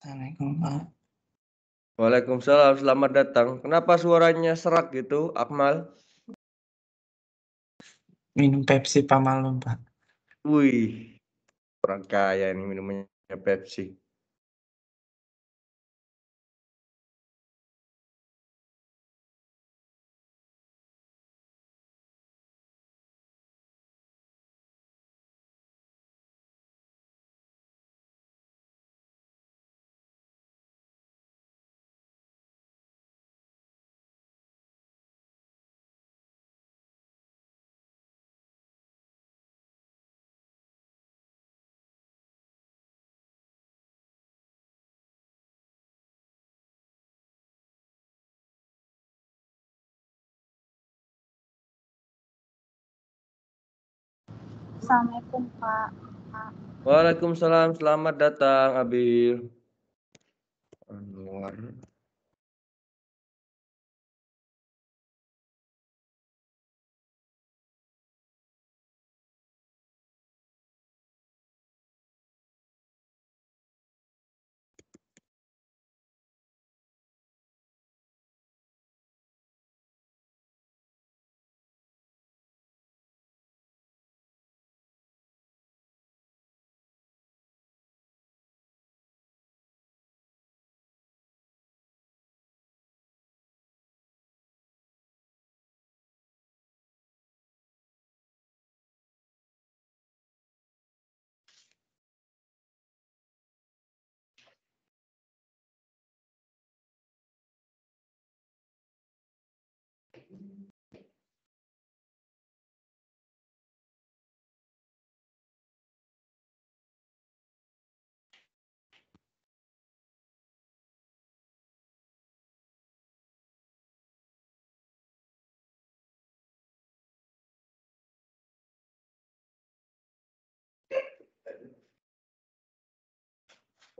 Assalamualaikum, Pak. Waalaikumsalam, selamat datang. Kenapa suaranya serak gitu, Akmal? Minum Pepsi Pak malam, Pak. Wih, orang kaya ini minumnya Pepsi. Assalamualaikum, Pak. Waalaikumsalam, selamat datang, Abil. Anwar.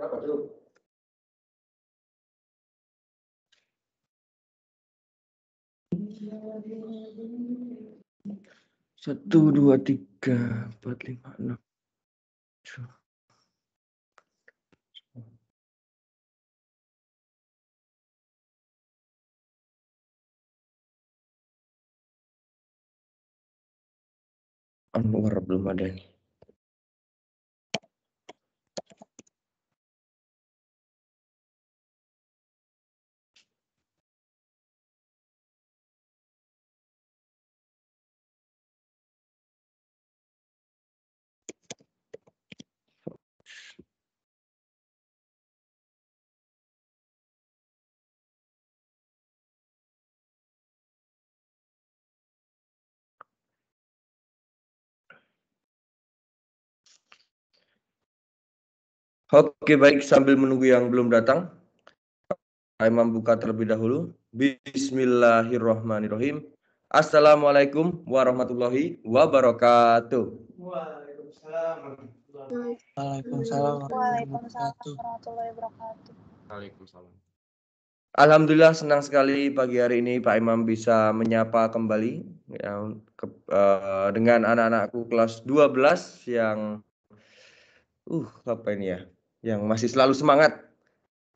Berapa tuh? Satu, dua, tiga, empat, lima, enam. Anwar belum ada nih. Oke, baik, sambil menunggu yang belum datang, saya membuka terlebih dahulu. Bismillahirrahmanirrahim. Assalamualaikum warahmatullahi wabarakatuh. Waalaikumsalam Waalaikumsalam warahmatullahi warahmatullahi wabarakatuh. Waalaikumsalam. Alhamdulillah senang sekali pagi hari ini Pak Imam bisa menyapa kembali ya, dengan anak-anakku kelas 12 yang apa ini ya, yang masih selalu semangat.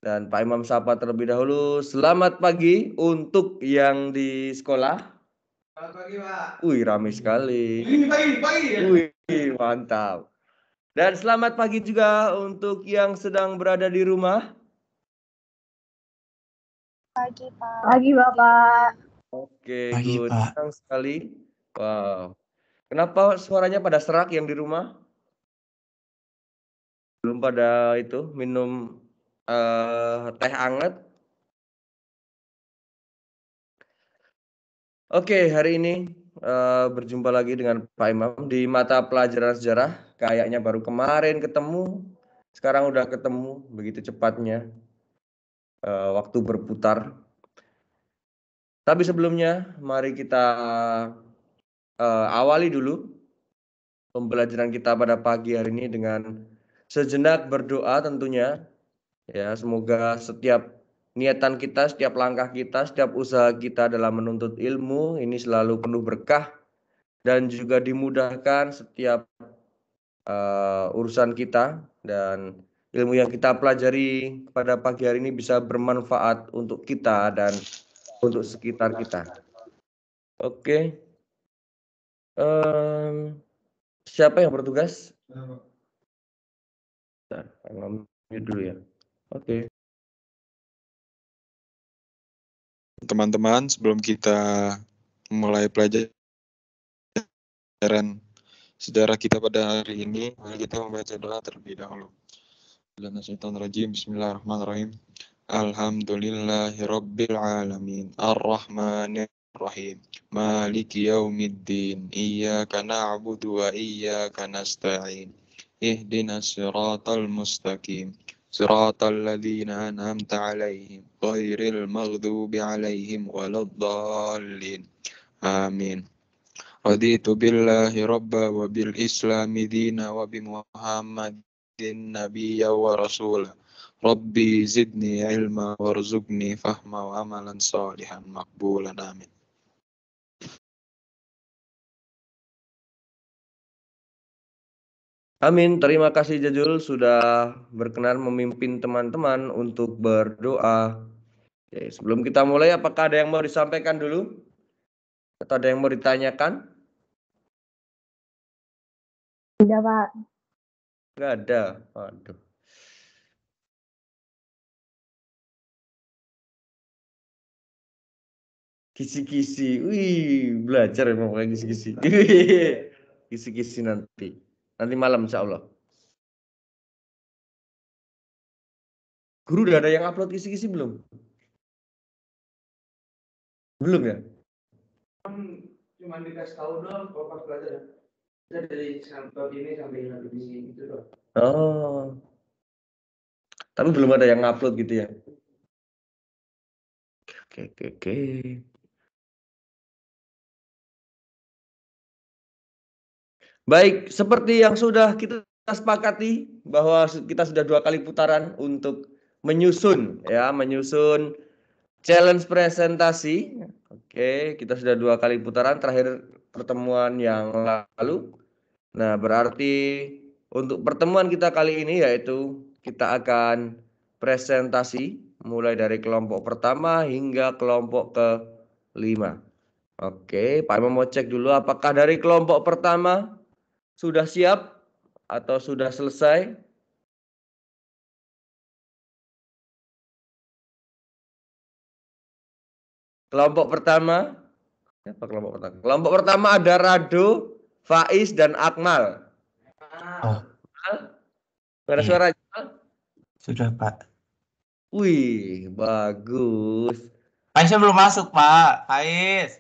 Dan Pak Imam sapa terlebih dahulu. Selamat pagi untuk yang di sekolah. Selamat pagi, Pak. Wih, ramai sekali. Pagi. Wih, mantap. Dan selamat pagi juga untuk yang sedang berada di rumah. Pagi, Pak. Pagi, Bapak. Oke, Pagi, good. Pak. Senang sekali. Wow. Kenapa suaranya pada serak yang di rumah? Belum pada itu minum teh hangat? Oke, hari ini berjumpa lagi dengan Pak Imam di mata pelajaran sejarah. Kayaknya baru kemarin ketemu, sekarang udah ketemu, begitu cepatnya waktu berputar. Tapi sebelumnya, mari kita awali dulu pembelajaran kita pada pagi hari ini dengan sejenak berdoa tentunya. Ya, semoga setiap niatan kita, setiap langkah kita, setiap usaha kita dalam menuntut ilmu ini selalu penuh berkah dan juga dimudahkan setiap urusan kita, dan ilmu yang kita pelajari pada pagi hari ini bisa bermanfaat untuk kita dan untuk sekitar kita. Oke. Siapa yang bertugas? Bentar, mute dulu ya. Oke. Teman-teman, sebelum kita mulai pelajaran sejarah kita pada hari ini, mari kita membaca doa terlebih dahulu. Bismillahirrahmanirrahim. Alhamdulillahirabbil alamin. Arrahmanirrahim. Maliki yaumiddin. Iyyaka na'budu wa iyyaka nasta'in. Ihdinas siratal mustaqim. Siratal ladzina an'amta 'alaihim ghairil maghdubi 'alaihim waladdallin. Amin. Raditu billahi rabba wa bil islami dina wa bi Muhammadin nabiyya wa rasula. Rabbi zidni ilma warzuqni fahma wa amalan salihan maqbulan. Amin. Amin. Terima kasih Jajul sudah berkenan memimpin teman-teman untuk berdoa. Oke, sebelum kita mulai, apakah ada yang mau disampaikan dulu? Atau ada yang mau ditanyakan? Tidak, Pak. Enggak ada. Waduh. Kisi-kisi. Wih, belajar emang pakai kisi-kisi. Kisi-kisi nanti. Nanti malam insya Allah. Guru udah ada yang upload kisi-kisi belum? Belum ya? Cuma dikasih tahu doang kalau pas belajar. Kita dari sampai ini sampai di sini gitu doang. Oh. Tapi belum ada yang upload gitu ya? Oke. Baik, seperti yang sudah kita sepakati bahwa kita sudah 2 kali putaran untuk menyusun challenge presentasi. Oke, kita sudah 2 kali putaran, terakhir pertemuan yang lalu. Nah, berarti untuk pertemuan kita kali ini yaitu kita akan presentasi mulai dari kelompok pertama hingga kelompok ke-5. Oke, Pak Imam mau cek dulu apakah dari kelompok pertama sudah siap atau sudah selesai? Kelompok pertama, siapa kelompok pertama? Kelompok pertama ada Rado, Faiz, dan Akmal. Oh. Ada Iya. suara? Sudah, Pak. Wih, bagus. Faiznya belum masuk, Pak. Faiz.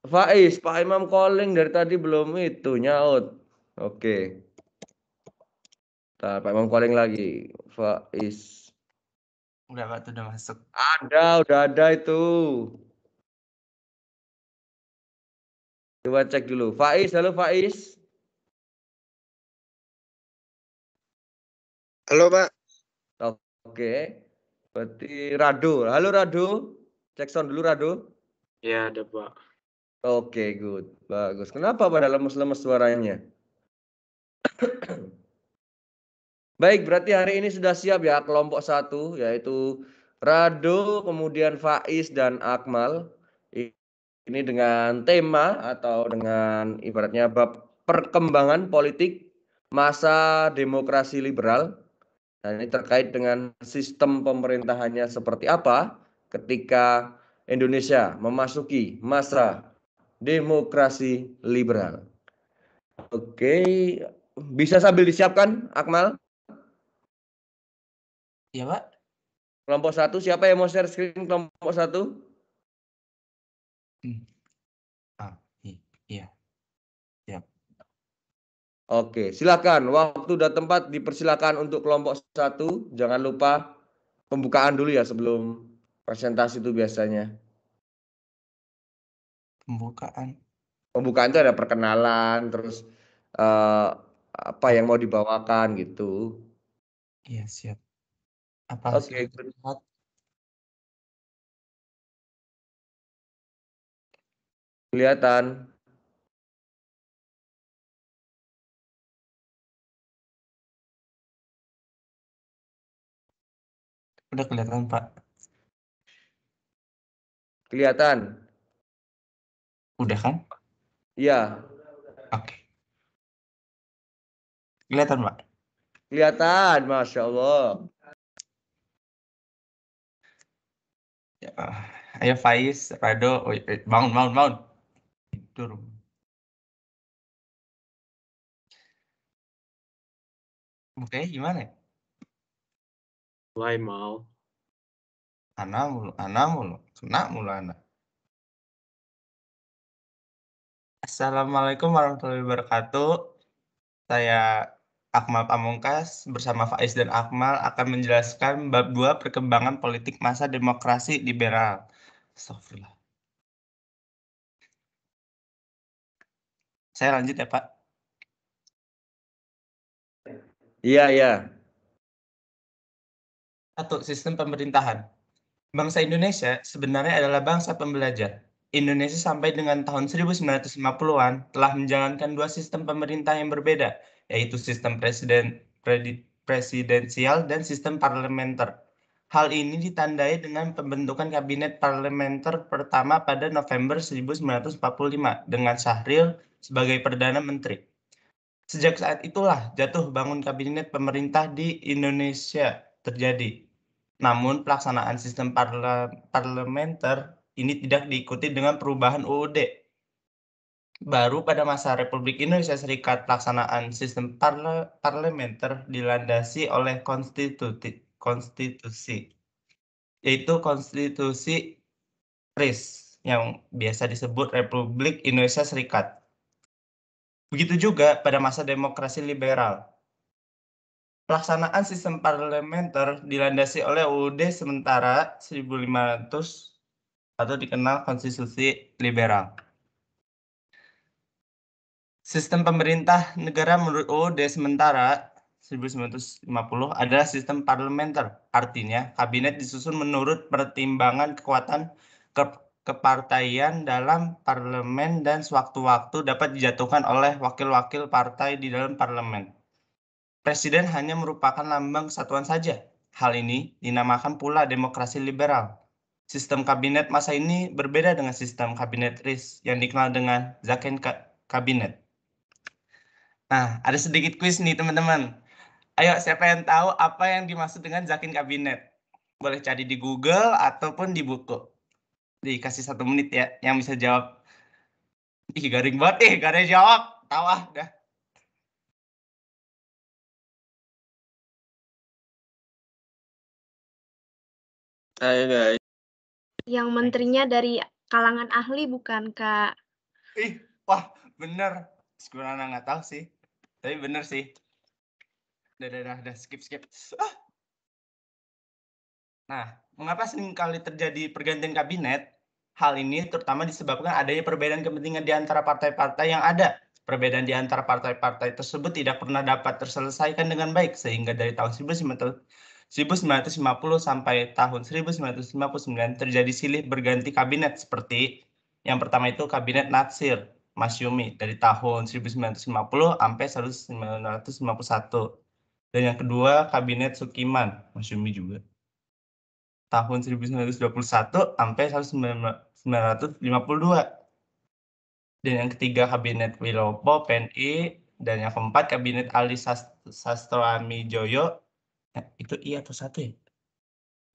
Faiz, Pak Imam calling dari tadi belum itu nyaut. Oke. Pak Imam calling lagi. Faiz. Udah, Pak. Udah masuk. Udah ada itu. Coba cek dulu. Faiz, halo Faiz. Halo, Pak. Oke. Berarti Rado. Halo Rado. Cek sound dulu Rado. Ya, ada, Pak. Oke, good. Bagus. Kenapa pada lemes-lemes suaranya? Baik, berarti hari ini sudah siap ya kelompok 1 yaitu Rado, kemudian Faiz dan Akmal. Ini dengan tema atau dengan ibaratnya bab perkembangan politik masa demokrasi liberal. Dan ini terkait dengan sistem pemerintahannya seperti apa ketika Indonesia memasuki masa demokrasi liberal. Oke, bisa sambil disiapkan Akmal? Iya, Pak. Kelompok 1, siapa yang mau share screen kelompok 1? Iya. Siap. Oke, silakan. Waktu dan tempat dipersilakan untuk kelompok 1. Jangan lupa pembukaan dulu ya sebelum presentasi itu biasanya. Pembukaan. Pembukaan itu ada perkenalan, terus apa yang mau dibawakan gitu. Iya, siap. Apa Oke, sudah kelihatan. Udah kelihatan, Pak. Kelihatan? Udah kan? Iya, Oke. Kelihatan, Pak. kelihatan, Masya Allah. Ya, ayo Faiz, Rado, bangun. Tidur. Mukanya gimana ya? Mulai mau. Ana mulu, kena mulu anak. Assalamualaikum warahmatullahi wabarakatuh. Saya Akmal Pamungkas bersama Faiz dan Akmal akan menjelaskan bab 2 perkembangan politik masa demokrasi liberal. Astagfirullah. Saya lanjut ya, Pak. Iya. 1. Sistem pemerintahan. Bangsa Indonesia sebenarnya adalah bangsa pembelajar. Indonesia sampai dengan tahun 1950-an telah menjalankan dua sistem pemerintah yang berbeda, yaitu sistem presidensial dan sistem parlementer. Hal ini ditandai dengan pembentukan kabinet parlementer pertama pada November 1945 dengan Syahrir sebagai Perdana Menteri. Sejak saat itulah jatuh bangun kabinet pemerintah di Indonesia terjadi. Namun pelaksanaan sistem parlementer ini tidak diikuti dengan perubahan UUD. Baru pada masa Republik Indonesia Serikat pelaksanaan sistem parlementer dilandasi oleh konstitusi, yaitu konstitusi RIS yang biasa disebut Republik Indonesia Serikat. Begitu juga pada masa demokrasi liberal. Pelaksanaan sistem parlementer dilandasi oleh UUD sementara 1500 atau dikenal konstitusi liberal. Sistem pemerintah negara menurut UUD sementara 1950 adalah sistem parlementer. Artinya, kabinet disusun menurut pertimbangan kekuatan kepartaian dalam parlemen dan sewaktu-waktu dapat dijatuhkan oleh wakil-wakil partai di dalam parlemen. Presiden hanya merupakan lambang kesatuan saja. Hal ini dinamakan pula demokrasi liberal. Sistem kabinet masa ini berbeda dengan sistem kabinet RIS yang dikenal dengan Zaken Kabinet. Nah, ada sedikit kuis nih teman-teman. Ayo, siapa yang tahu apa yang dimaksud dengan Zaken Kabinet? Boleh cari di Google ataupun di buku. Dikasih 1 menit ya, yang bisa jawab. Ih, garing banget gak ada yang jawab. Tahu dah. Ayo guys. Yang menterinya dari kalangan ahli bukan, Kak? Ih, wah, bener. Sebenarnya nggak tahu sih. Tapi bener sih. Udah, skip. Nah, mengapa seringkali terjadi pergantian kabinet? Hal ini terutama disebabkan adanya perbedaan kepentingan di antara partai-partai yang ada. Perbedaan di antara partai-partai tersebut tidak pernah dapat terselesaikan dengan baik, sehingga dari tahun 1950 sampai tahun 1959 terjadi silih berganti kabinet seperti yang pertama itu kabinet Natsir Masyumi dari tahun 1950 sampai 1951. Dan yang kedua kabinet Sukiman Masyumi juga tahun 1921 sampai 1952. Dan yang ketiga kabinet Wilopo PNI dan yang keempat kabinet Ali Sastroamijoyo. Itu I atau satu ya?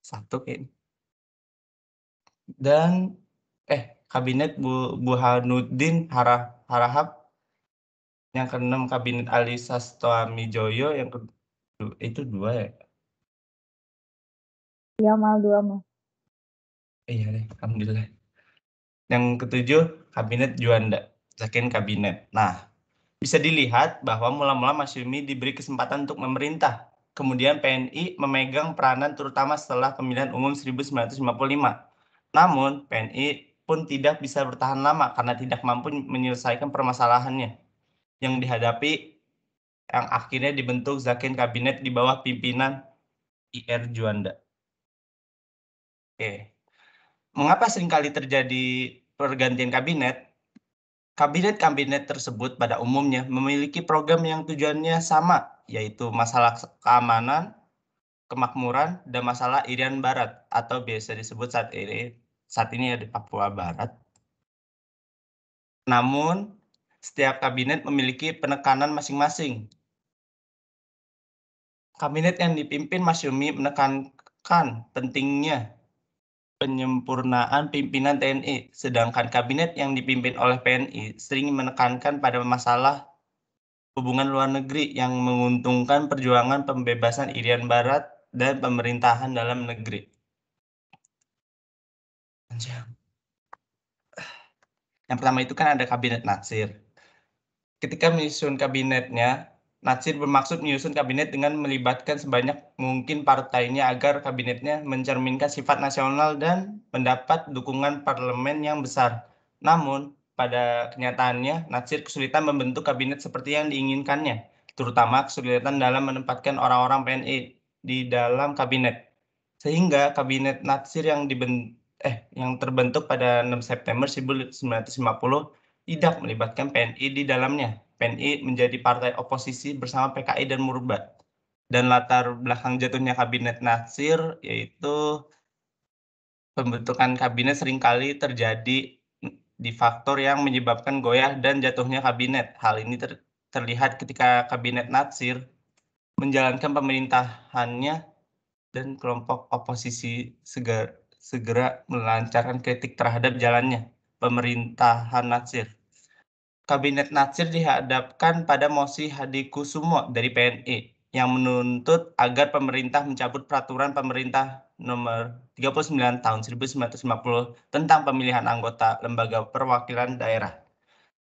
Satu kayaknya. Dan kabinet Burhanuddin Harahap. Yang keenam kabinet Ali Sastroamijoyo, yang itu 2 ya? Iya, mal 2 mal. Iya deh, alhamdulillah. Yang ketujuh kabinet Juanda, Zaken Kabinet. Nah, bisa dilihat bahwa mula-mula Masyumi diberi kesempatan untuk memerintah. Kemudian PNI memegang peranan terutama setelah pemilihan umum 1955. Namun, PNI pun tidak bisa bertahan lama karena tidak mampu menyelesaikan permasalahannya yang dihadapi, yang akhirnya dibentuk Zaken Kabinet di bawah pimpinan IR Juanda. Oke. Mengapa seringkali terjadi pergantian kabinet? Kabinet-kabinet tersebut pada umumnya memiliki program yang tujuannya sama, yaitu masalah keamanan, kemakmuran dan masalah Irian Barat atau biasa disebut saat ini di Papua Barat. Namun, setiap kabinet memiliki penekanan masing-masing. Kabinet yang dipimpin Masyumi menekankan pentingnya penyempurnaan pimpinan TNI, sedangkan kabinet yang dipimpin oleh PNI sering menekankan pada masalah hubungan luar negeri yang menguntungkan perjuangan pembebasan Irian Barat dan pemerintahan dalam negeri. Yang pertama itu kan ada kabinet Natsir. Ketika menyusun kabinetnya, Natsir bermaksud menyusun kabinet dengan melibatkan sebanyak mungkin partainya agar kabinetnya mencerminkan sifat nasional dan mendapat dukungan parlemen yang besar. Namun, pada kenyataannya, Natsir kesulitan membentuk kabinet seperti yang diinginkannya, terutama kesulitan dalam menempatkan orang-orang PNI di dalam kabinet. Sehingga kabinet Natsir yang terbentuk pada 6 September 1950 tidak melibatkan PNI di dalamnya. PNI menjadi partai oposisi bersama PKI dan Murba. Dan latar belakang jatuhnya kabinet Natsir yaitu pembentukan kabinet seringkali terjadi di faktor yang menyebabkan goyah dan jatuhnya kabinet. Hal ini terlihat ketika kabinet Natsir menjalankan pemerintahannya dan kelompok oposisi segera melancarkan kritik terhadap jalannya pemerintahan Natsir. Kabinet Natsir dihadapkan pada mosi Hadikusumo dari PNI yang menuntut agar pemerintah mencabut peraturan pemerintah nomor 39 tahun 1950 tentang pemilihan anggota lembaga perwakilan daerah.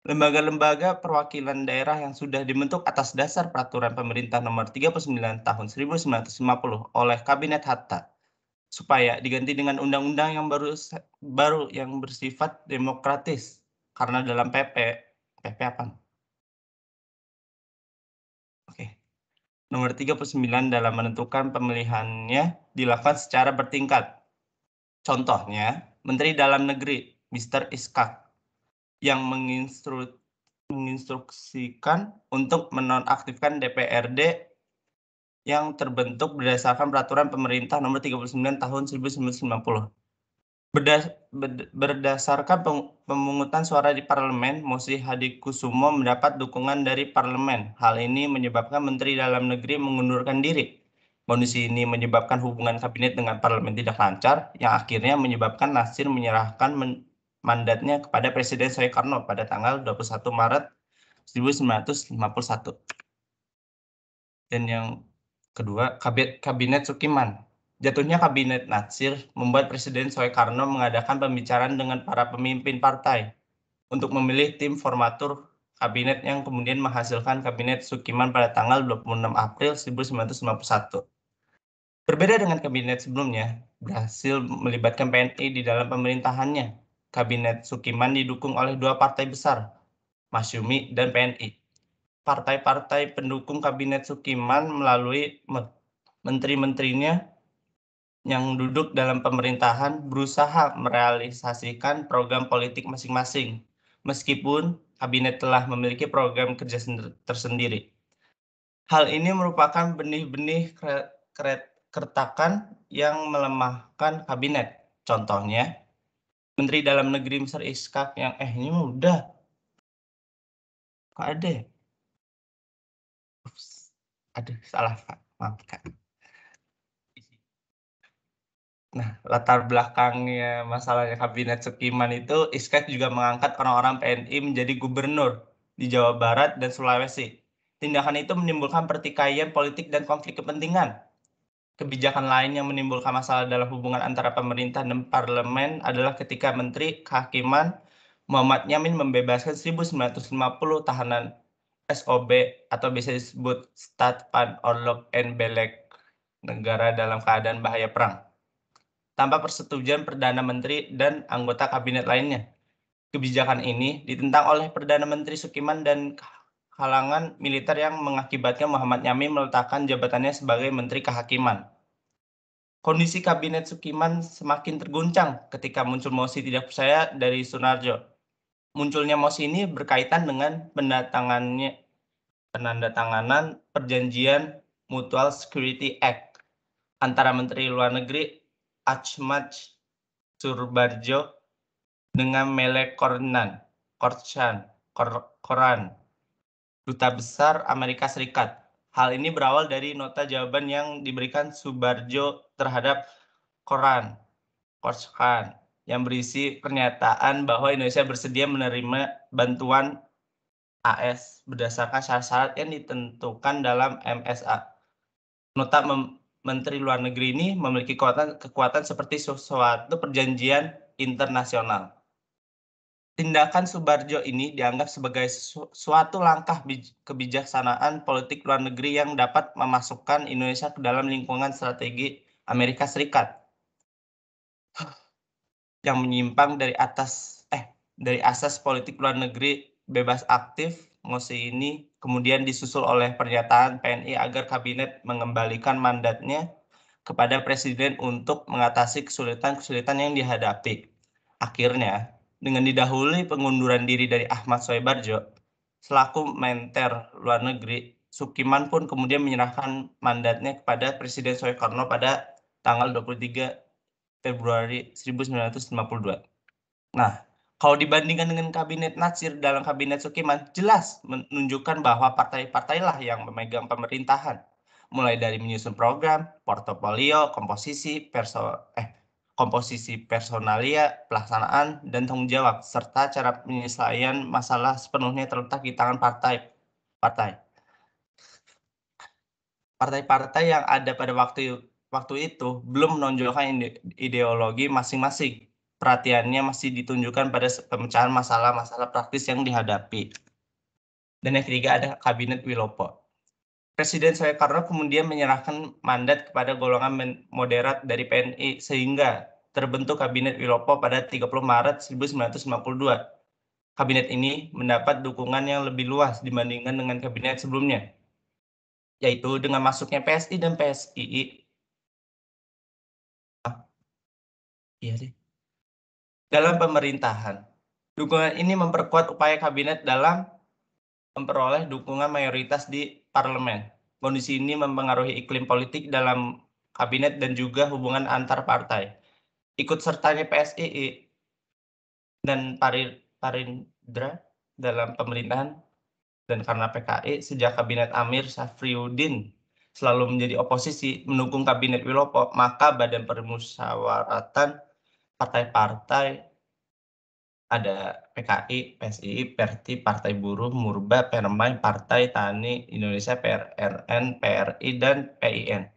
Lembaga-lembaga perwakilan daerah yang sudah dibentuk atas dasar peraturan pemerintah nomor 39 tahun 1950 oleh Kabinet Hatta supaya diganti dengan undang-undang yang baru yang bersifat demokratis karena dalam PP apa? Oke. Nomor 39 dalam menentukan pemilihannya dilakukan secara bertingkat. Contohnya, Menteri Dalam Negeri Mr. Iskak yang menginstruksikan untuk menonaktifkan DPRD yang terbentuk berdasarkan peraturan pemerintah nomor 39 tahun 1990. Berdasarkan pemungutan suara di parlemen, mosi Hadikusumo mendapat dukungan dari parlemen. Hal ini menyebabkan Menteri Dalam Negeri mengundurkan diri. Kondisi ini menyebabkan hubungan kabinet dengan parlemen tidak lancar, yang akhirnya menyebabkan Natsir menyerahkan mandatnya kepada Presiden Soekarno pada tanggal 21 Maret 1951. Dan yang kedua, Kabinet Sukiman. Jatuhnya Kabinet Natsir membuat Presiden Soekarno mengadakan pembicaraan dengan para pemimpin partai untuk memilih tim formatur kabinet yang kemudian menghasilkan Kabinet Sukiman pada tanggal 26 April 1951. Berbeda dengan kabinet sebelumnya, berhasil melibatkan PNI di dalam pemerintahannya. Kabinet Sukiman didukung oleh dua partai besar, Masyumi dan PNI. Partai-partai pendukung Kabinet Sukiman melalui menteri-menterinya yang duduk dalam pemerintahan berusaha merealisasikan program politik masing-masing, meskipun kabinet telah memiliki program kerja tersendiri. Hal ini merupakan benih-benih keretakan yang melemahkan kabinet. Contohnya, Menteri Dalam Negeri Mr. Iskak yang ini udah. Kok ada? Ups. Aduh, salah Pak. Maaf Kak. Nah, latar belakangnya masalahnya Kabinet Sukiman itu, Iskak juga mengangkat orang-orang PNI menjadi gubernur di Jawa Barat dan Sulawesi. Tindakan itu menimbulkan pertikaian politik dan konflik kepentingan. Kebijakan lain yang menimbulkan masalah dalam hubungan antara pemerintah dan parlemen adalah ketika Menteri Kehakiman Muhammad Yamin membebaskan 1950 tahanan SOB atau bisa disebut Stat Pan Orlok en Belek, negara dalam keadaan bahaya perang, tanpa persetujuan Perdana Menteri dan anggota kabinet lainnya. Kebijakan ini ditentang oleh Perdana Menteri Sukiman dan kalangan militer yang mengakibatkan Muhammad Yamin meletakkan jabatannya sebagai Menteri Kehakiman. Kondisi Kabinet Sukiman semakin terguncang ketika muncul mosi tidak percaya dari Sunarjo. Munculnya mosi ini berkaitan dengan penandatanganan Perjanjian Mutual Security Act antara Menteri Luar Negeri Achmad Surbardjo dengan Mele Koran, Duta Besar Amerika Serikat. Hal ini berawal dari nota jawaban yang diberikan Surbardjo terhadap Koran yang berisi pernyataan bahwa Indonesia bersedia menerima bantuan AS berdasarkan syarat-syarat yang ditentukan dalam MSA. Nota Menteri Luar Negeri ini memiliki kekuatan seperti suatu perjanjian internasional. Tindakan Surbardjo ini dianggap sebagai suatu langkah kebijaksanaan politik luar negeri yang dapat memasukkan Indonesia ke dalam lingkungan strategi Amerika Serikat yang menyimpang dari asas politik luar negeri bebas aktif. Mosi ini kemudian disusul oleh pernyataan PNI agar kabinet mengembalikan mandatnya kepada presiden untuk mengatasi kesulitan-kesulitan yang dihadapi. Akhirnya, dengan didahului pengunduran diri dari Ahmad Soebardjo selaku Menter Luar Negeri, Sukiman pun kemudian menyerahkan mandatnya kepada Presiden Soekarno pada tanggal 23 Februari 1952. Nah, kalau dibandingkan dengan kabinet Natsir, dalam kabinet Sukiman jelas menunjukkan bahwa partai-partailah yang memegang pemerintahan, mulai dari menyusun program, portofolio, komposisi personalia, pelaksanaan, dan tanggung jawab, serta cara penyelesaian masalah sepenuhnya terletak di tangan partai. Partai-partai yang ada pada waktu itu belum menonjolkan ideologi masing-masing. Perhatiannya masih ditunjukkan pada pemecahan masalah-masalah praktis yang dihadapi. Dan yang ketiga ada Kabinet Wilopo. Presiden Soekarno kemudian menyerahkan mandat kepada golongan moderat dari PNI sehingga terbentuk Kabinet Wilopo pada 30 Maret 1952. Kabinet ini mendapat dukungan yang lebih luas dibandingkan dengan kabinet sebelumnya, yaitu dengan masuknya PSI dan PSII. Dalam pemerintahan. Dukungan ini memperkuat upaya kabinet dalam memperoleh dukungan mayoritas di parlemen. Kondisi ini mempengaruhi iklim politik dalam kabinet dan juga hubungan antar partai. Ikut sertanya PSII dan Parindra dalam pemerintahan dan karena PKI sejak kabinet Amir Syafriuddin selalu menjadi oposisi mendukung kabinet Wilopo, maka Badan Permusyawaratan partai-partai ada PKI, PSII, PERTI, Partai Buruh, Murba, Permai, Partai Tani Indonesia, PRN, PRI, dan PIN.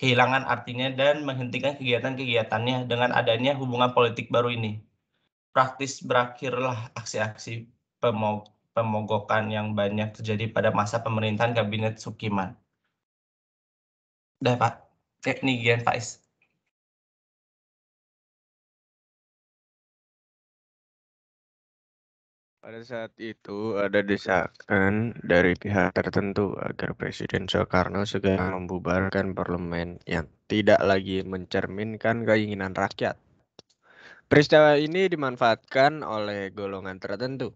Kehilangan artinya dan menghentikan kegiatan-kegiatannya dengan adanya hubungan politik baru ini. Praktis berakhirlah aksi-aksi pemogokan yang banyak terjadi pada masa pemerintahan Kabinet Sukiman. Udah Pak, ini Gian Faiz. Pada saat itu ada desakan dari pihak tertentu agar Presiden Soekarno segera membubarkan parlemen yang tidak lagi mencerminkan keinginan rakyat. Peristiwa ini dimanfaatkan oleh golongan tertentu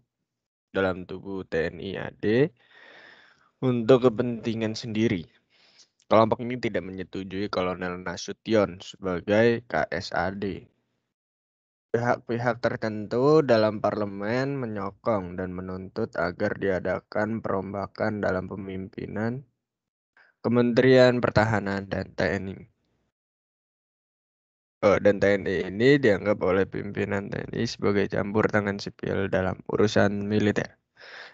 dalam tubuh TNI AD untuk kepentingan sendiri. Kelompok ini tidak menyetujui Kolonel Nasution sebagai KSAD. Pihak-pihak tertentu dalam parlemen menyokong dan menuntut agar diadakan perombakan dalam pemimpinan Kementerian Pertahanan dan TNI. Dan TNI ini dianggap oleh pimpinan TNI sebagai campur tangan sipil dalam urusan militer.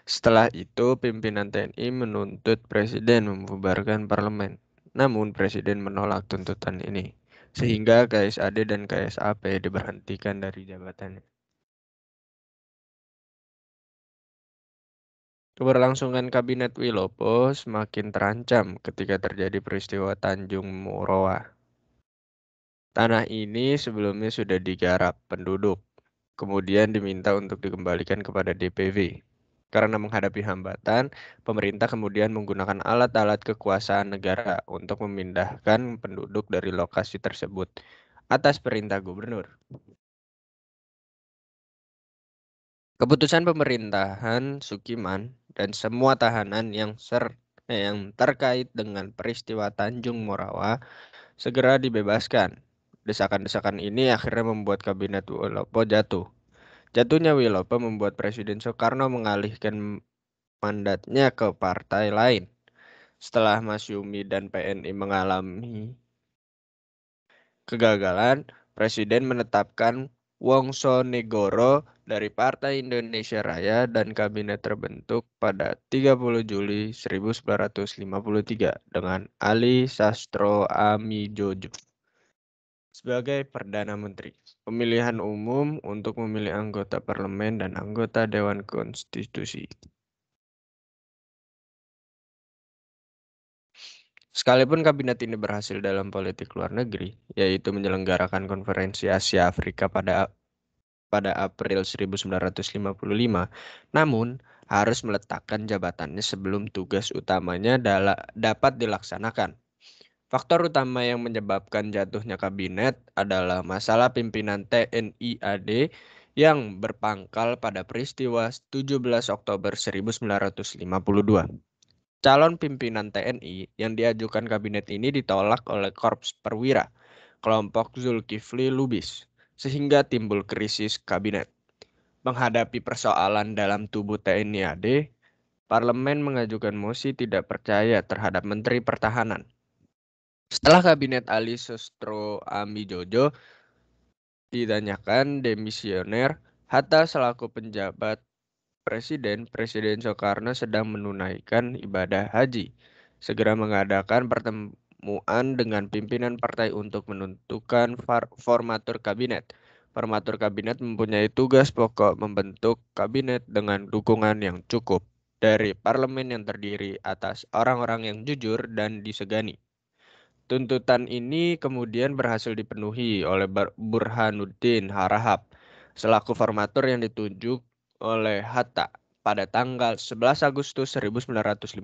Setelah itu, pimpinan TNI menuntut Presiden membubarkan parlemen. Namun, Presiden menolak tuntutan ini, sehingga KSAD dan KSAP diberhentikan dari jabatannya. Keberlangsungan Kabinet Wilopo semakin terancam ketika terjadi peristiwa Tanjung Moroa. Tanah ini sebelumnya sudah digarap penduduk, kemudian diminta untuk dikembalikan kepada DPW. Karena menghadapi hambatan, pemerintah kemudian menggunakan alat-alat kekuasaan negara untuk memindahkan penduduk dari lokasi tersebut atas perintah gubernur. Keputusan pemerintahan Sukiman dan semua tahanan yang terkait dengan peristiwa Tanjung Morawa segera dibebaskan. Desakan-desakan ini akhirnya membuat kabinet Wilopo jatuh. Jatuhnya Wilopo membuat Presiden Soekarno mengalihkan mandatnya ke partai lain. Setelah Masyumi dan PNI mengalami kegagalan, Presiden menetapkan Wongsonegoro dari Partai Indonesia Raya dan kabinet terbentuk pada 30 Juli 1953 dengan Ali Sastro Amijojo sebagai Perdana Menteri. Pemilihan umum untuk memilih anggota parlemen dan anggota Dewan Konstitusi. Sekalipun kabinet ini berhasil dalam politik luar negeri, yaitu menyelenggarakan konferensi Asia Afrika pada April 1955, namun harus meletakkan jabatannya sebelum tugas utamanya dapat dilaksanakan. Faktor utama yang menyebabkan jatuhnya kabinet adalah masalah pimpinan TNI AD yang berpangkal pada peristiwa 17 Oktober 1952. Calon pimpinan TNI yang diajukan kabinet ini ditolak oleh Korps Perwira, kelompok Zulkifli Lubis, sehingga timbul krisis kabinet. Menghadapi persoalan dalam tubuh TNI AD, parlemen mengajukan mosi tidak percaya terhadap Menteri Pertahanan. Setelah kabinet Ali Sastro Amijojo ditanyakan demisioner, Hatta selaku penjabat Presiden Soekarno sedang menunaikan ibadah haji. Segera mengadakan pertemuan dengan pimpinan partai untuk menentukan formatur kabinet. Formatur kabinet mempunyai tugas pokok membentuk kabinet dengan dukungan yang cukup dari parlemen yang terdiri atas orang-orang yang jujur dan disegani. Tuntutan ini kemudian berhasil dipenuhi oleh Burhanuddin Harahap selaku formatur yang ditunjuk oleh Hatta pada tanggal 11 Agustus 1955.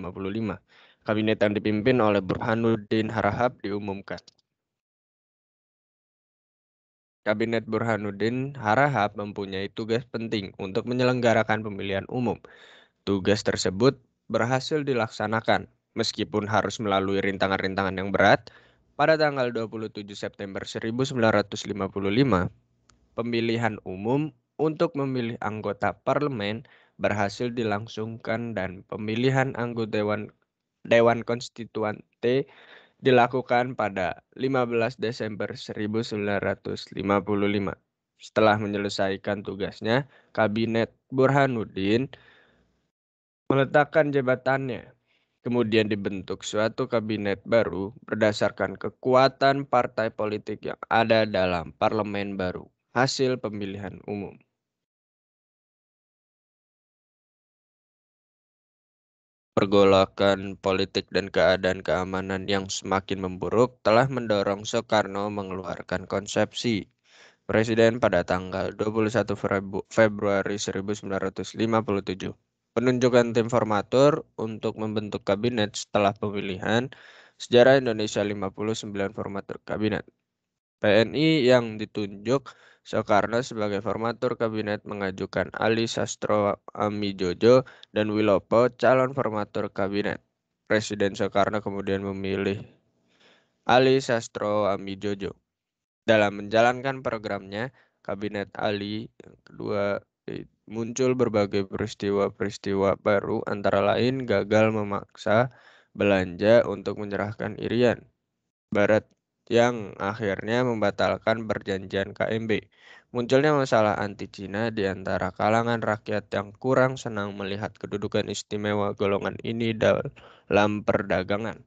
Kabinet yang dipimpin oleh Burhanuddin Harahap diumumkan. Kabinet Burhanuddin Harahap mempunyai tugas penting untuk menyelenggarakan pemilihan umum. Tugas tersebut berhasil dilaksanakan meskipun harus melalui rintangan-rintangan yang berat. Pada tanggal 27 September 1955, pemilihan umum untuk memilih anggota parlemen berhasil dilangsungkan dan pemilihan anggota Dewan Konstituante dilakukan pada 15 Desember 1955. Setelah menyelesaikan tugasnya, Kabinet Burhanuddin meletakkan jabatannya. Kemudian dibentuk suatu kabinet baru berdasarkan kekuatan partai politik yang ada dalam parlemen baru, hasil pemilihan umum. Pergolakan politik dan keadaan keamanan yang semakin memburuk telah mendorong Soekarno mengeluarkan konsepsi Presiden pada tanggal 21 Februari 1957. Penunjukan tim formatur untuk membentuk kabinet setelah pemilihan Sejarah Indonesia 59 formatur kabinet. PNI yang ditunjuk Soekarno sebagai formatur kabinet mengajukan Ali Sastro Amijojo dan Wilopo calon formatur kabinet. Presiden Soekarno kemudian memilih Ali Sastro Amijojo. Dalam menjalankan programnya, Kabinet Ali yang kedua muncul berbagai peristiwa-peristiwa baru antara lain gagal memaksa Belanda untuk menyerahkan Irian Barat yang akhirnya membatalkan perjanjian KMB. Munculnya masalah anti-Cina di antara kalangan rakyat yang kurang senang melihat kedudukan istimewa golongan ini dalam perdagangan.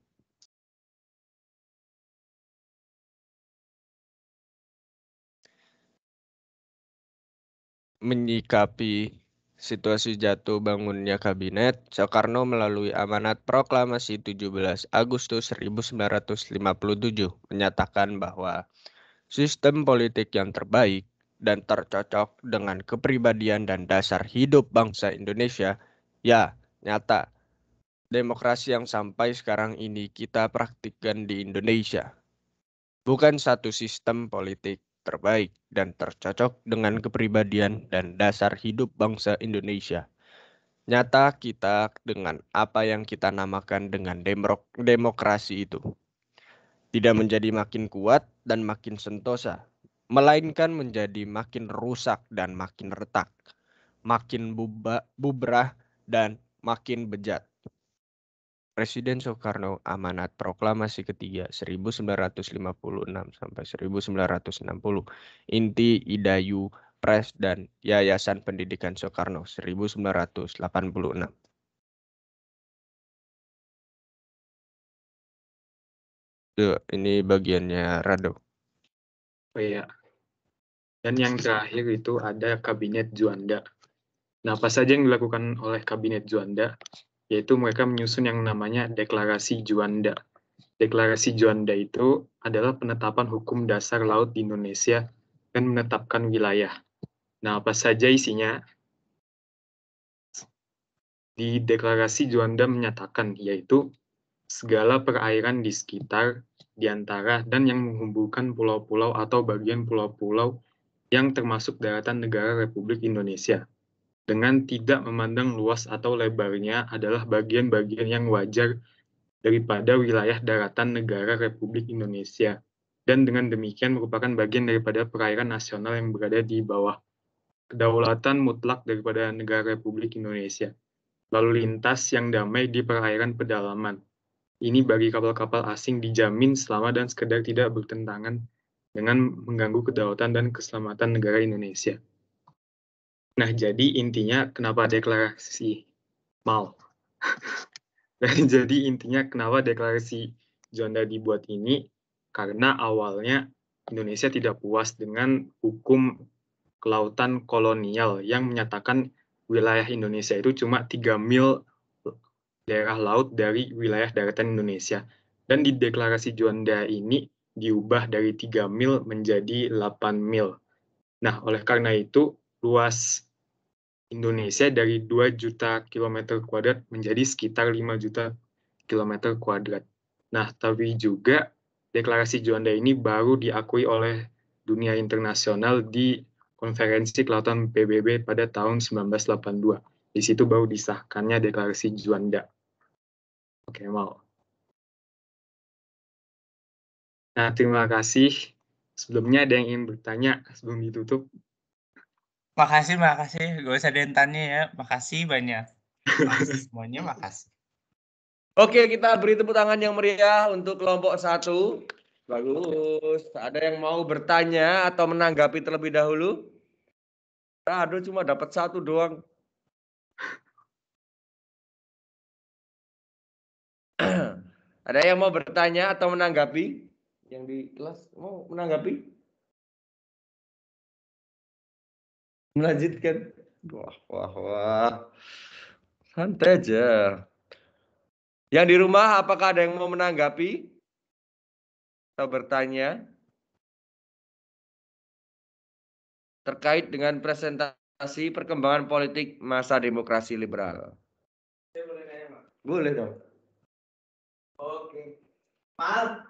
Menyikapi situasi jatuh bangunnya kabinet, Soekarno melalui amanat proklamasi 17 Agustus 1957 menyatakan bahwa sistem politik yang terbaik dan tercocok dengan kepribadian dan dasar hidup bangsa Indonesia, ya nyata, demokrasi yang sampai sekarang ini kita praktikkan di Indonesia. Bukan satu sistem politik terbaik dan tercocok dengan kepribadian dan dasar hidup bangsa Indonesia. Nyata kita dengan apa yang kita namakan dengan demokrasi itu. tidak menjadi makin kuat dan makin sentosa, melainkan menjadi makin rusak dan makin retak, makin bubrah dan makin bejat. Presiden Soekarno, Amanat Proklamasi Ketiga 1956 sampai 1960, Inti Idayu Pres dan Yayasan Pendidikan Soekarno 1986. Tuh, ini bagiannya Rado. Oh iya. Dan yang terakhir itu ada Kabinet Juanda. Nah, apa saja yang dilakukan oleh Kabinet Juanda? Yaitu mereka menyusun yang namanya Deklarasi Juanda. Deklarasi Juanda itu adalah penetapan hukum dasar laut di Indonesia dan menetapkan wilayah. Nah, apa saja isinya? Di Deklarasi Juanda menyatakan, yaitu segala perairan di sekitar, di antara, dan yang menghubungkan pulau-pulau atau bagian pulau-pulau yang termasuk daratan negara Republik Indonesia, dengan tidak memandang luas atau lebarnya adalah bagian-bagian yang wajar daripada wilayah daratan negara Republik Indonesia, dan dengan demikian merupakan bagian daripada perairan nasional yang berada di bawah kedaulatan mutlak daripada negara Republik Indonesia. Lalu lintas yang damai di perairan pedalaman. Ini bagi kapal-kapal asing dijamin selama dan sekedar tidak bertentangan dengan mengganggu kedaulatan dan keselamatan negara Indonesia. Nah, jadi intinya kenapa deklarasi MAL? Jadi intinya kenapa deklarasi Juanda dibuat ini? Karena awalnya Indonesia tidak puas dengan hukum kelautan kolonial yang menyatakan wilayah Indonesia itu cuma 3 mil daerah laut dari wilayah daratan Indonesia. Dan di deklarasi Juanda ini diubah dari 3 mil menjadi 8 mil. Nah, oleh karena itu, luas Indonesia dari 2 juta kilometer kuadrat menjadi sekitar 5 juta kilometer kuadrat. Nah, tapi juga deklarasi Juanda ini baru diakui oleh dunia internasional di konferensi kelautan PBB pada tahun 1982. Di situ baru disahkannya deklarasi Juanda. Oke, mau. Nah, terima kasih. Sebelumnya ada yang ingin bertanya sebelum ditutup? Makasih. Gak usah ditanya ya. Makasih banyak. Makasih semuanya, makasih. Oke, kita beri tepuk tangan yang meriah untuk kelompok 1. Bagus. Ada yang mau bertanya atau menanggapi terlebih dahulu? Aduh, cuma dapat 1 doang. Ada yang mau bertanya atau menanggapi? Yang di kelas mau menanggapi? Melanjutkan. Wah. Santai aja. Yang di rumah, apakah ada yang mau menanggapi atau bertanya terkait dengan presentasi perkembangan politik masa demokrasi liberal? Saya boleh nanya, Pak? Boleh dong. Oke. Mal.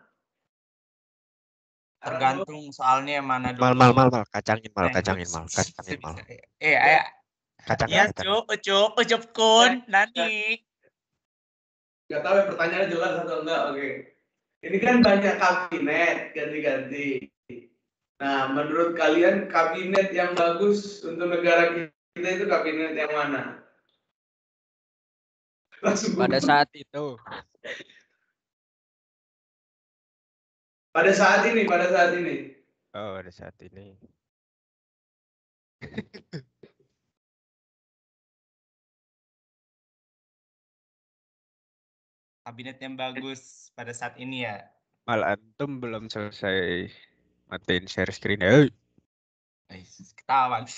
Tergantung soalnya yang mana dulu. Mal, kacangin mal. Ayo. Kacangin. Ucup kun, nanti. Nggak tahu ya pertanyaannya jelas atau enggak. Oke. Ini kan banyak kabinet ganti-ganti. Nah, menurut kalian kabinet yang bagus untuk negara kita itu kabinet yang mana? Langsung Pada gugup. saat itu. Pada saat ini. Oh, pada saat ini. Kabinet yang bagus pada saat ini ya. Mal antum belum selesai matiin share screen. Ketahuan.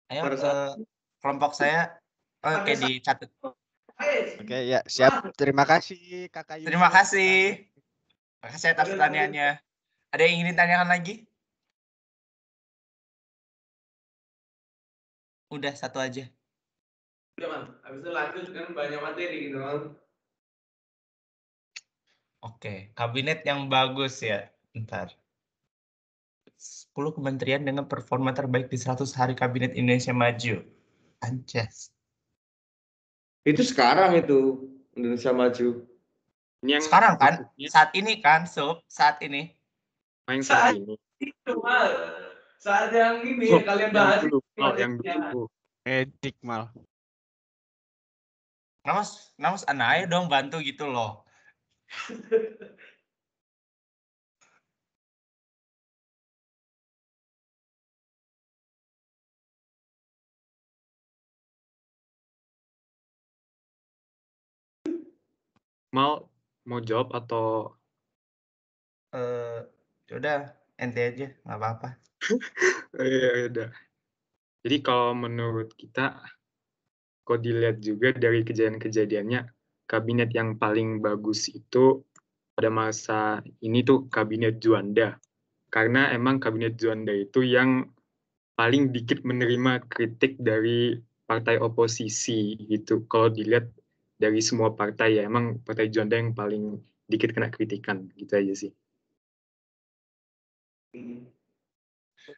Ayo, kelompok saya. Oke, dicatat. Oke, ya siap. Terima kasih Kakak Yusuf. Terima kasih. Terima kasih atas pertanyaannya. Ada yang ingin ditanyakan lagi? Udah, 1 aja. Udah, Man. Habis itu lanjut kan banyak materi gitu, Man. Oke, kabinet yang bagus ya. Bentar. 10 kementerian dengan performa terbaik di 100 hari Kabinet Indonesia Maju. Anjas. Itu sekarang itu Indonesia Maju. Ini yang Sekarang kan? maksudnya Saat ini kan, Sob? Saat ini. main saat ini. Itu mal. Saat yang ini Oh, yang kalian yang bahas dulu, ini oh, yang materinya. dulu. Edik mal. Namus anak ayo dong bantu gitu loh. Mau jawab atau Udah, ente aja, nggak apa-apa. ya udah. Jadi kalau menurut kita, kok dilihat juga dari kejadian-kejadiannya, kabinet yang paling bagus itu pada masa ini tuh kabinet Juanda. Karena emang kabinet Juanda itu yang paling dikit menerima kritik dari partai oposisi gitu. Kalau dilihat dari semua partai ya emang partai Juanda yang paling dikit kena kritikan gitu aja sih.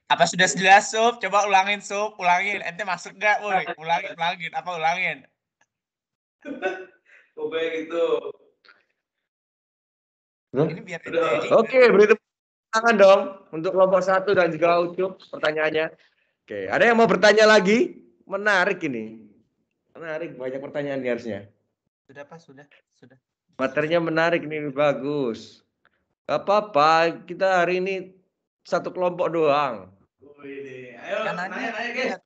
Apa sudah jelas, Sob? Coba ulangin, Sob. Ulangin. Ente masuk nggak, Boy? Ulangin. Apa ulangin? Oh, baik itu. Ini biar ente aja. Oke, beri tepuk tangan dong untuk kelompok 1 dan juga Ucup pertanyaannya. Oke, ada yang mau bertanya lagi? Menarik ini. Menarik, banyak pertanyaan nih harusnya. Sudah, Pak, sudah. Materinya menarik nih, bagus. Gak apa-apa, kita hari ini satu kelompok doang. Oh, ini. Ayo Kan nanya guys.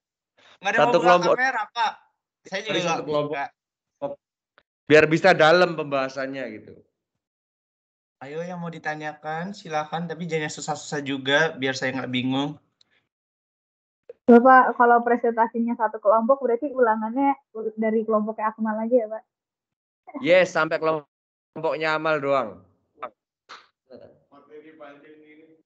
Nggak ada Satu mau buka kelompok. kamera, Pak. Saya juga Dari satu nggak kelompok. buka. Biar bisa dalam pembahasannya gitu. Ayo yang mau ditanyakan, silakan. Tapi jangan susah-susah juga, biar saya nggak bingung. Bapak, kalau presentasinya satu kelompok berarti ulangannya dari kelompoknya Akmal aja ya, Pak? Yes, sampai kelompoknya Amal doang. Materi panjang ini.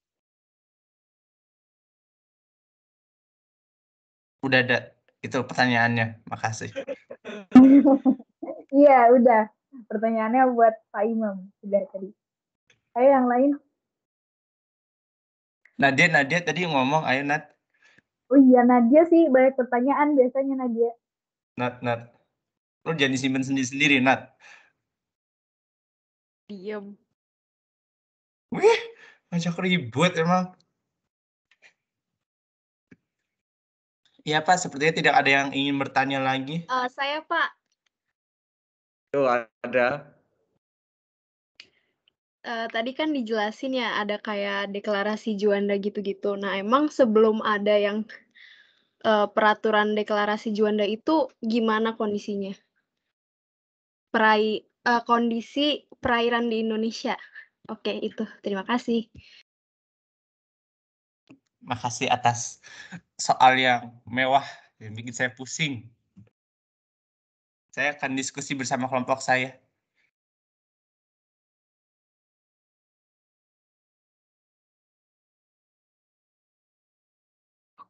Udah ada. Itu pertanyaannya. Makasih. Iya, udah. Pertanyaannya buat Pak Imam. Sudah tadi. Ayo yang lain. Nadia tadi ngomong, ayo Nat. Oh iya, Nadia sih banyak pertanyaan biasanya Nadia. Nat. Lu jangan disimpan sendiri-sendiri, Nat. Diem. Wih, ngajak ribut emang. Iya, Pak, sepertinya tidak ada yang ingin bertanya lagi. Saya, Pak. Tuh ada. Tadi kan dijelasin ya ada kayak deklarasi Juanda gitu-gitu. Nah, emang sebelum ada yang peraturan deklarasi Juanda itu gimana kondisinya? Kondisi perairan di Indonesia. Oke, itu. Terima kasih. Makasih atas soal yang mewah yang bikin saya pusing. Saya akan diskusi bersama kelompok saya.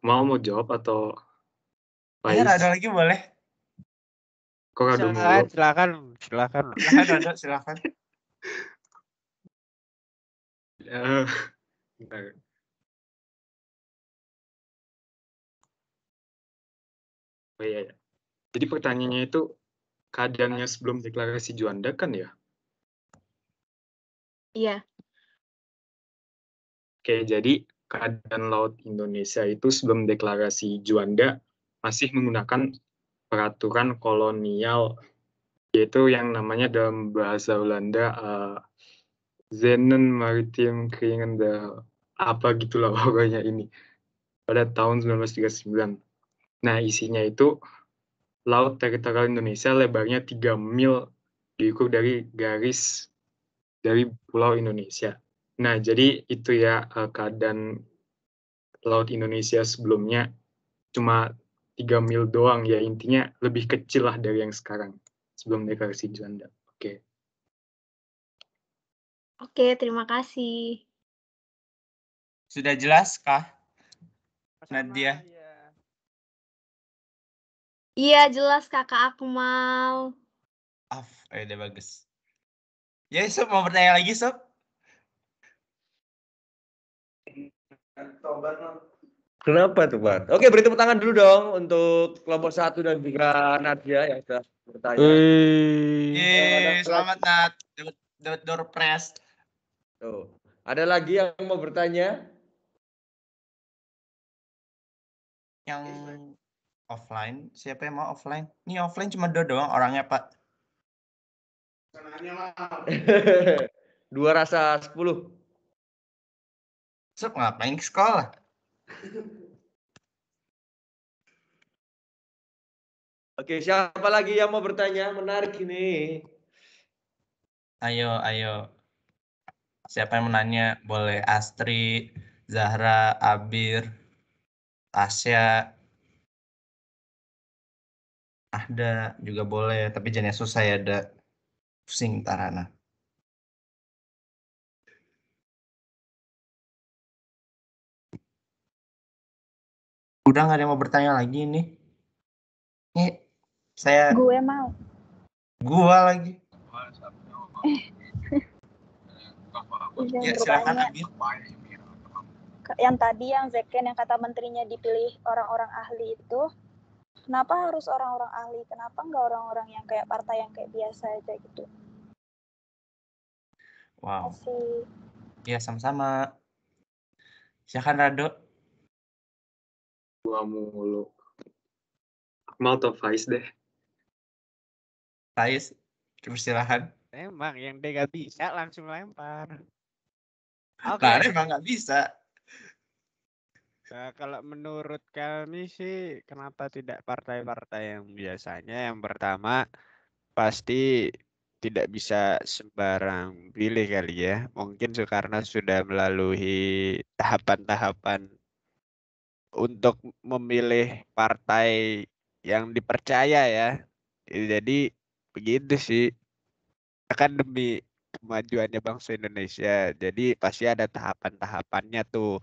Mau jawab atau Ayo, Faiz? ada lagi boleh? Kok ada mulu? Silakan. Silakan. Bentar. Oh iya. Jadi pertanyaannya itu keadaannya sebelum deklarasi Juanda kan ya? Iya. Oke, jadi keadaan laut Indonesia itu sebelum deklarasi Juanda masih menggunakan peraturan kolonial, yaitu yang namanya dalam bahasa Belanda Zennen Maritiem Kringende, apa gitulah pokoknya ini, pada tahun 1939. Nah, isinya itu laut teritorial Indonesia lebarnya 3 mil diukur dari garis dari Pulau Indonesia. Nah, jadi itu ya keadaan laut Indonesia sebelumnya cuma 3 mil doang ya, intinya lebih kecil lah dari yang sekarang sebelum deklarasi Juanda. Oke. Oke, terima kasih. Sudah jelas kah, Nadia? Iya, jelas Kakak Akmal. Udah bagus. Ya, Sob, mau bertanya lagi, Sob? Tobat, Kenapa tuh, Pak? Oke, beri tepuk tangan dulu dong untuk kelompok 1 dan juga Nadia yang sudah bertanya. Yeay, selamat Nat. Dapat door press. Tuh. Ada lagi yang mau bertanya? Yang offline, siapa yang mau offline? Ini offline cuma doang orangnya, Pak. Sananya mah. 2 rasa 10. Sok ngapain ke sekolah? Oke, siapa lagi yang mau bertanya? Menarik ini. Ayo. Siapa yang menanya? Boleh Astri, Zahra, Abir, Tasya, Ahda juga boleh, tapi jangan yang susah ya, ada pusing tarana. Udah nggak ada yang mau bertanya lagi nih. Nih, saya Gue mau. gua lagi. Izin Ya, silakan bertanya. Abir. Yang tadi yang Zeken yang kata menterinya dipilih orang-orang ahli itu, kenapa harus orang-orang ahli? Kenapa nggak orang-orang yang kayak partai yang kayak biasa aja gitu? Wow. Masih. Ya, sama-sama. Silakan Rado. Gua mulu. Akmal atau Faiz deh. Faiz, persilahkan. Emang yang dia nggak bisa langsung lempar. Oke. Nah, emang nggak bisa. Nah, kalau menurut kami sih kenapa tidak partai-partai yang biasanya? Yang pertama pasti tidak bisa sembarang pilih kali ya. Mungkin Soekarno sudah melalui tahapan-tahapan untuk memilih partai yang dipercaya ya. Jadi begitu sih. Kan demi kemajuannya bangsa Indonesia. Jadi pasti ada tahapan-tahapannya tuh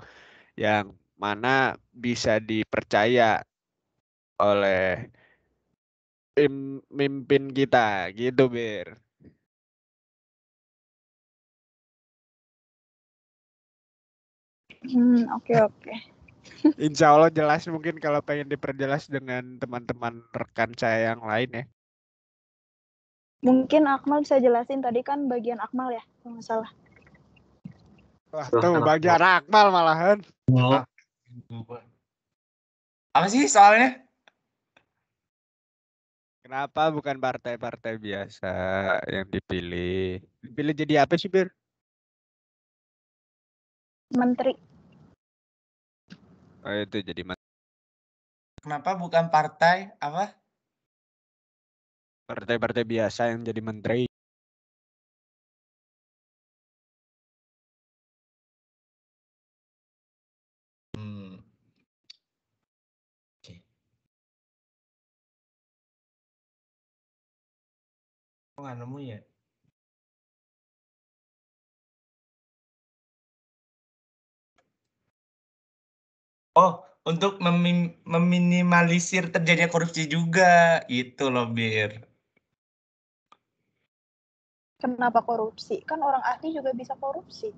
yang mana bisa dipercaya oleh pemimpin kita gitu Bir. Oke. Insya Allah jelas, mungkin kalau pengen diperjelas dengan teman-teman rekan saya yang lain ya. Mungkin Akmal bisa jelasin tadi kan bagian Akmal ya, kalau nggak salah. Wah Silahkan, tuh bagian Akmal malahan. Apa sih soalnya? Kenapa bukan partai-partai biasa yang dipilih? Dipilih jadi apa sih Bir? Menteri. Oh itu jadi Kenapa bukan partai apa? partai-partai biasa yang jadi menteri. Oke. Kok nggak nemu ya? Oh, untuk meminimalisir terjadinya korupsi juga, itu loh Bir. Kenapa korupsi? Kan orang ahli juga bisa korupsi.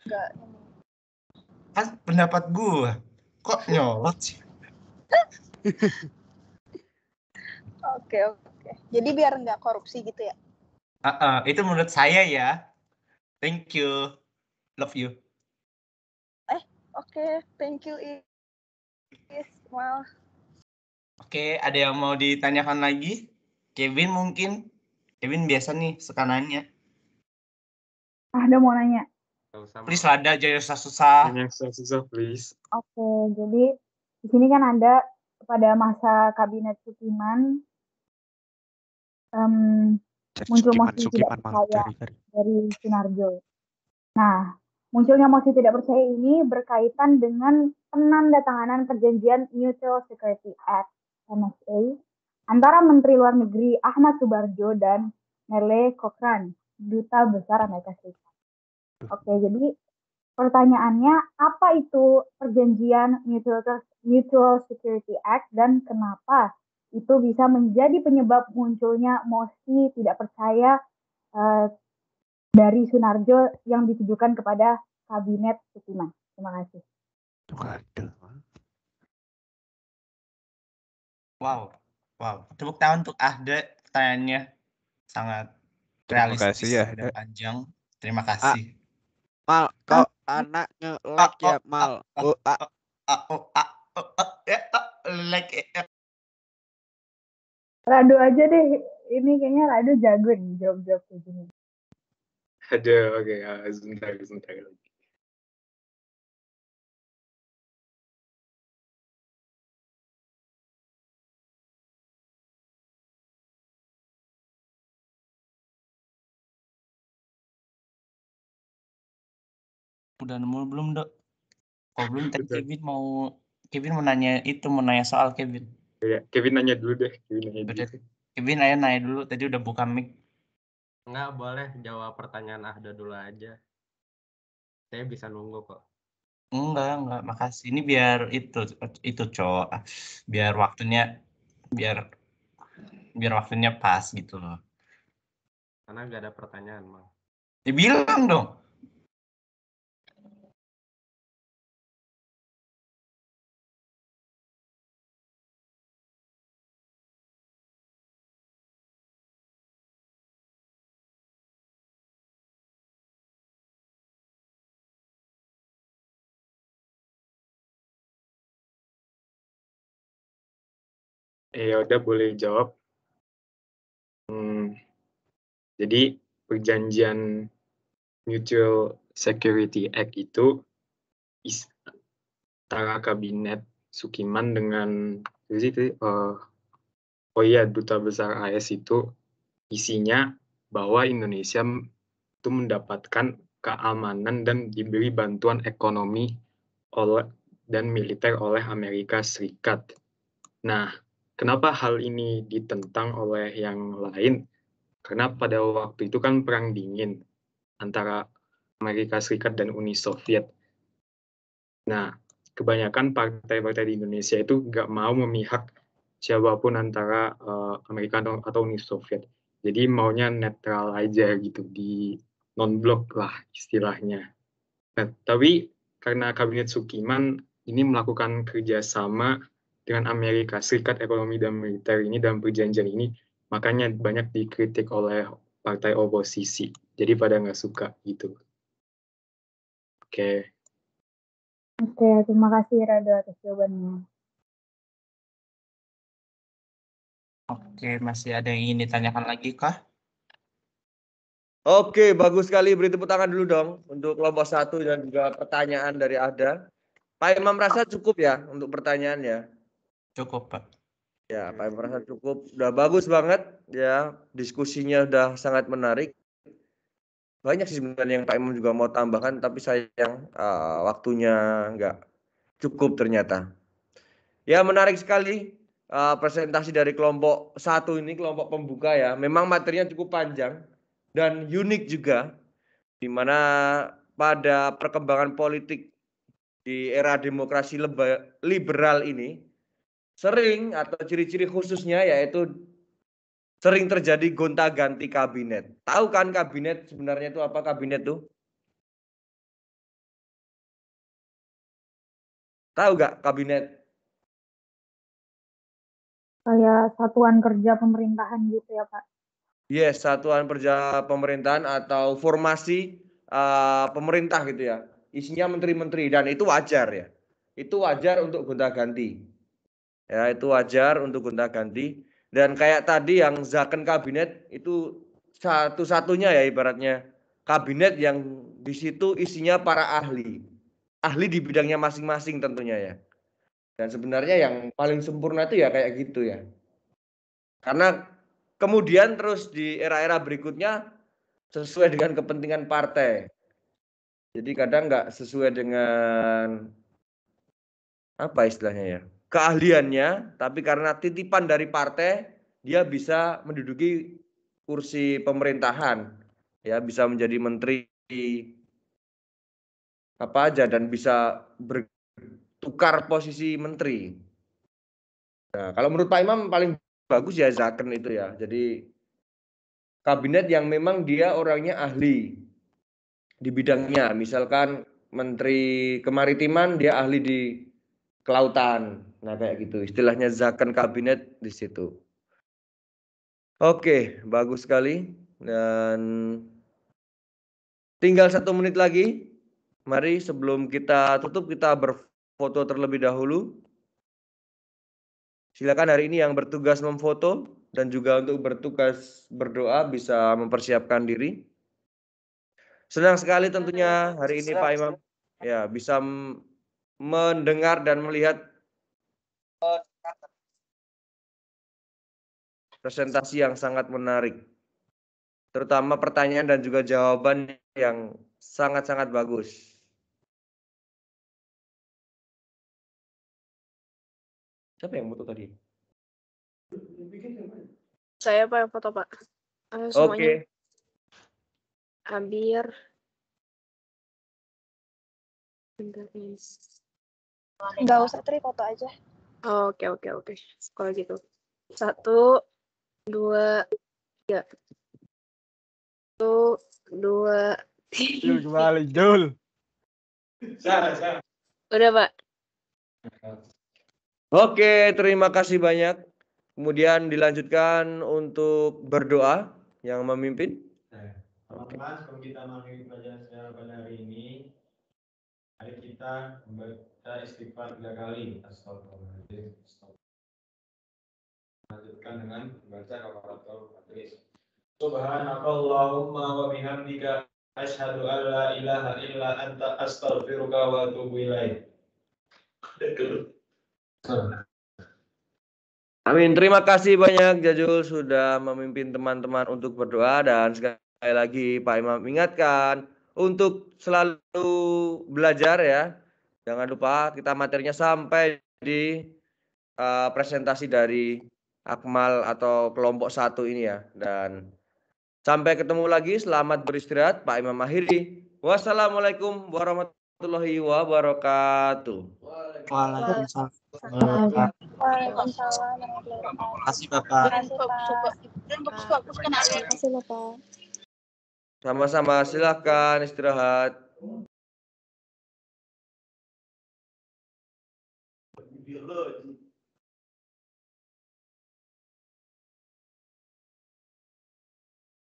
Enggak. Kan pendapat gua. Kok nyolot sih? Oke. Jadi biar nggak korupsi gitu ya? Itu menurut saya ya. Thank you. Love you. Oke, thank you Ismail. Oke, ada yang mau ditanyakan lagi? Kevin mungkin? Kevin biasa nih suka nanya. Ada mau nanya. Please lah, ada aja yang susah-susah. Yang susah please. Oke, jadi di sini kan ada pada masa kabinet Sukiman muncul mosi tidak percaya dari Sunarjo. Nah, munculnya mosi tidak percaya ini berkaitan dengan penandatanganan perjanjian Mutual Security Act (MSA) antara Menteri Luar Negeri Ahmad Subarjo dan Nele Cochrane, Duta Besar Amerika Serikat. Oke, jadi pertanyaannya, apa itu perjanjian Mutual Security Act dan kenapa itu bisa menjadi penyebab munculnya mosi tidak percaya dari Sunarjo yang ditujukan kepada kabinet Sukiman? Terima kasih. Waduh. Wow, wow. Tepuk tangan untuk Ahde, pertanyaannya sangat Terima kasih ya. realistis dan panjang. Terima kasih. Mal, kok anak nge-lag ya, Mal? Like Radu aja deh. Ini kayaknya Radu jago nih jawab-jawab kayak gini. Ada, oke, sebentar lagi. udah nemu belum, Dok? Kalau belum tadi Kevin mau nanya soal Kevin. Ya, Kevin nanya dulu deh. Kevin ayo nanya dulu, tadi udah buka mic. Enggak, boleh jawab pertanyaan Ahda dulu aja. Saya bisa nunggu kok. Enggak, makasih. Ini biar itu Cok. Biar waktunya pas gitu loh. Karena nggak ada pertanyaan, Mal. Dibilang dong. Ya udah, boleh jawab. Jadi perjanjian Mutual Security Act itu antara kabinet Sukiman dengan Duta Besar AS itu isinya bahwa Indonesia itu mendapatkan keamanan dan diberi bantuan ekonomi dan militer oleh Amerika Serikat. Nah, kenapa hal ini ditentang oleh yang lain? Karena pada waktu itu kan perang dingin antara Amerika Serikat dan Uni Soviet. Nah, kebanyakan partai-partai di Indonesia itu nggak mau memihak siapapun antara Amerika atau Uni Soviet. Jadi maunya netral aja gitu, di non-blok lah istilahnya. Nah, tapi karena Kabinet Sukiman ini melakukan kerjasama dengan Amerika Serikat ekonomi dan militer ini dalam perjanjian ini, makanya banyak dikritik oleh partai oposisi. Jadi pada nggak suka gitu. Oke. Oke, terima kasih Radu atas jawabannya. Oke, masih ada yang ingin ditanyakan lagi kah? Oke, bagus sekali. Beri tepuk tangan dulu dong untuk kelompok 1 dan juga pertanyaan dari Ahda. Pak Imam rasa cukup ya untuk pertanyaannya? Cukup, Pak. Ya, Pak Imam rasa cukup. Udah bagus banget ya. Diskusinya udah sangat menarik. Banyak sih sebenarnya yang Pak Imam juga mau tambahkan, tapi sayang waktunya nggak cukup ternyata. Ya, menarik sekali presentasi dari kelompok 1 ini, kelompok pembuka ya. Memang materinya cukup panjang dan unik juga, di mana pada perkembangan politik di era demokrasi liberal ini sering atau ciri-ciri khususnya yaitu sering terjadi gonta-ganti kabinet. Tahu kan kabinet sebenarnya itu apa kabinet tuh? Tahu nggak kabinet? Kayak satuan kerja pemerintahan gitu ya Pak? Yes, satuan kerja pemerintahan atau formasi pemerintah gitu ya. Isinya menteri-menteri dan itu wajar ya. Itu wajar untuk gonta-ganti. Ya, itu wajar untuk gonta-ganti. Dan kayak tadi yang zakon kabinet itu satu-satunya ya ibaratnya kabinet yang di situ isinya para ahli. Ahli di bidangnya masing-masing tentunya ya. Dan sebenarnya yang paling sempurna itu ya kayak gitu ya. Karena kemudian terus di era-era berikutnya sesuai dengan kepentingan partai. Jadi kadang nggak sesuai dengan apa istilahnya ya, keahliannya, tapi karena titipan dari partai dia bisa menduduki kursi pemerintahan, ya bisa menjadi menteri apa aja dan bisa bertukar posisi menteri. Nah, kalau menurut Pak Imam paling bagus ya zakon itu ya. Jadi kabinet yang memang dia orangnya ahli di bidangnya, misalkan Menteri Kemaritiman, dia ahli di kelautan. Nah, kayak gitu. Istilahnya zakon kabinet di situ. Oke, bagus sekali. Dan tinggal 1 menit lagi. Mari sebelum kita tutup, kita berfoto terlebih dahulu. Silakan hari ini yang bertugas memfoto dan juga untuk bertugas berdoa bisa mempersiapkan diri. Senang sekali tentunya hari ini Pak Imam ya bisa mendengar dan melihat presentasi yang sangat menarik. Terutama pertanyaan dan juga jawaban yang sangat-sangat bagus. Siapa yang foto tadi? Saya Pak yang foto Pak. Ayo Oke. semuanya. Abir. Bentar, guys. Nggak usah Tri, foto aja. Oh, oke. Kalau gitu. 1, 2, 3. 1, 2, 3. Jul kembali, Jul. Udah Pak. Oke, terima kasih banyak. Kemudian dilanjutkan untuk berdoa yang memimpin. Teman-teman, sebelum kita mengakhiri pelajaran sejarah pada hari ini, mari kita membaca istighfar 3 kali. Astagfirullahaladzim. Lanjutkan dengan membaca kafaratul majlis. Subhanakallahumma wa bihamdika asyhadu an la ilaha illa anta astaghfiruka wa atubu ilaik. Amin. Terima kasih banyak Jajul sudah memimpin teman-teman untuk berdoa, dan sekali lagi Pak Imam ingatkan untuk selalu belajar ya. Jangan lupa kita materinya sampai di presentasi dari Akmal atau kelompok 1 ini ya. Dan sampai ketemu lagi, selamat beristirahat. Pak Imam akhiri. Wassalamualaikum warahmatullahi wabarakatuh. Waalaikumsalam. Waalaikumsalam. Terima kasih Bapak. Terima kasih Bapak. Sama-sama, silakan istirahat.